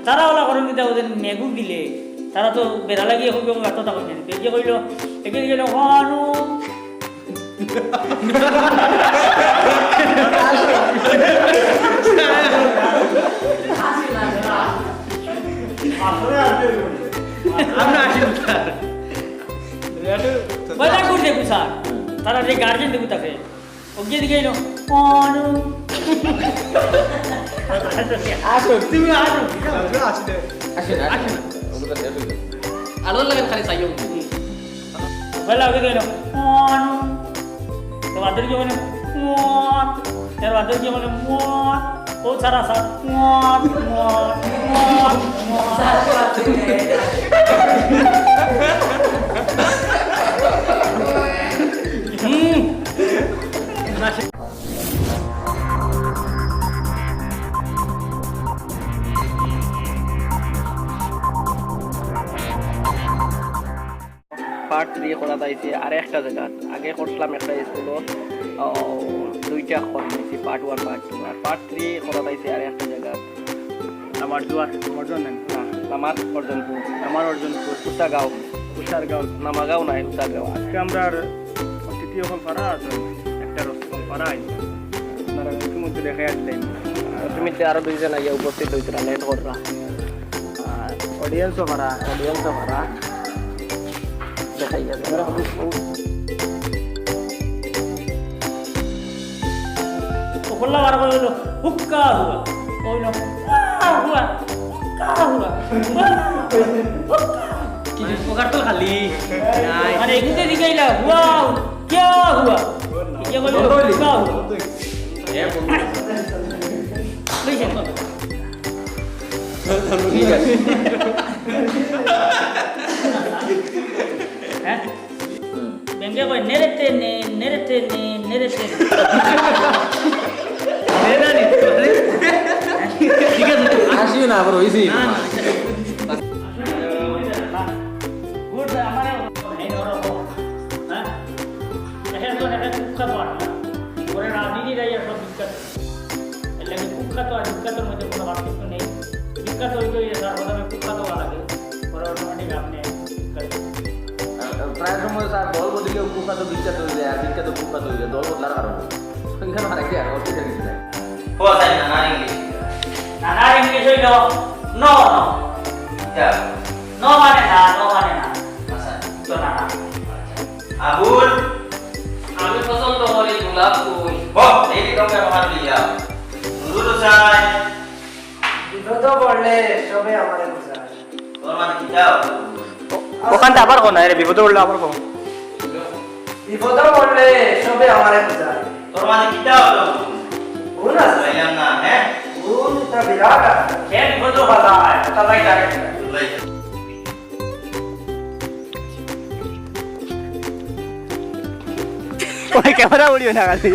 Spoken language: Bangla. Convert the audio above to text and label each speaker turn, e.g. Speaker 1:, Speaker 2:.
Speaker 1: তারা ওলা করেন কিন্তু ওদের মেঘু দিলে তারা তো বেড়া লাগিয়ে হইব ব্যর্থতা করবেন বেরিয়ে কইল এগিয়ে গেল হানু
Speaker 2: আমরা আসি
Speaker 1: মজা করে দেখু স্যার তারা যে গার্জেন দেখু তাকে ওগিয়ে দিকে এলো হানু
Speaker 2: আসো তুমি আসো
Speaker 3: আলো লাগান খালি চাইও
Speaker 1: বেলা ওকে গেল হানু তো বাদর কি মানে মত এর বাদর কি মানে মত ও সারা স্যার মত মত মত
Speaker 3: পার্ট 3 করা যাইছে আর একটা জায়গা আগে করলাম একটা স্কুল দুইটা করছি পার্ট 1 পার্ট 2 আর পার্ট 3 করা যাইছে আর একটা জায়গা
Speaker 2: আমার দুয়ার অর্জন নেন
Speaker 3: না আমার অর্জনপুর
Speaker 2: আমার অর্জনপুর
Speaker 3: উষাগাঁও
Speaker 2: কুষারগাঁও
Speaker 3: নামাগাঁও নাই উষাগাঁও
Speaker 2: আজকে আমরা তৃতীয় হল পাড়া আছে একটা রসগোল পাড়া আইছে আপনারা ইতিমধ্যে দেখে আসলেন
Speaker 3: তুমি আরো দুইজন আইয়া উপস্থিত হয়েছিল নেট কররা
Speaker 2: আর অডিয়েন্সও পাড়া
Speaker 3: অডিয়েন্স ভাড়া দেখাই যাবে
Speaker 1: तो खुला बार बोल लो हुक्का हुआ बोल लो हुआ हुक्का हुआ
Speaker 2: কি উপকার তো খালি নাই
Speaker 1: अरे एक दूसरे दिखे ला हुआ क्या हुआ ये बोल लो हुक्का हुआ नहीं है
Speaker 3: ঠিক আছে
Speaker 1: हैं बेंगे कोई नेरेते ने नेरेते ने नेरेते
Speaker 2: নেনা নি ঠিক আছে
Speaker 3: আসিও না আবার হইছি
Speaker 2: না না
Speaker 1: गुड हमारे नहीं हो रहा हैं ऐसे तो है हुक्का तो आना और रानी नहीं रही है सब दिक्कत लेकिन हुक्का तो दिक्कत तो मुझे कोई बात नहीं दिक्कत हुई तो ये सर होता है हुक्का तो वाला है और ऑटोमेटिक आपने
Speaker 4: প্রায় সময় স্যার দল বদলে কুখ্যাত বিখ্যাত হয়ে যায় আর বিখ্যাত কুখ্যাত হয়ে যায় দল বদলার কারণে এখানে আরেকটি আর অসুবিধা কিছু নাই
Speaker 5: ও তাই না না ইংলিশ
Speaker 1: नाना इंग्लिश होई लो नो नो
Speaker 5: যা
Speaker 1: नो माने ना
Speaker 5: আচ্ছা
Speaker 1: तो नाना
Speaker 5: আবুল
Speaker 3: আমি পছন্দ করি গোলাপ ফুল
Speaker 5: ও এই রকম ব্যবহার দিয়া নুরুল হোসেন
Speaker 4: বিপদ পড়লে সবে আমারে বুঝায়
Speaker 5: তোর মানে কি যাও
Speaker 2: ওখানটা আবার কোন আরে বিপদ পড়লো আবার কোন
Speaker 4: বিপদ পড়লে সবে আমারে বুঝায়
Speaker 5: তোর মানে কি যাও
Speaker 4: ভুল আছে
Speaker 5: বললাম না হ্যাঁ
Speaker 4: ভুল তা বিরাট
Speaker 1: खेल खुद पता है पता नहीं क्या
Speaker 2: ওই ক্যামেরা উড়িও না খালি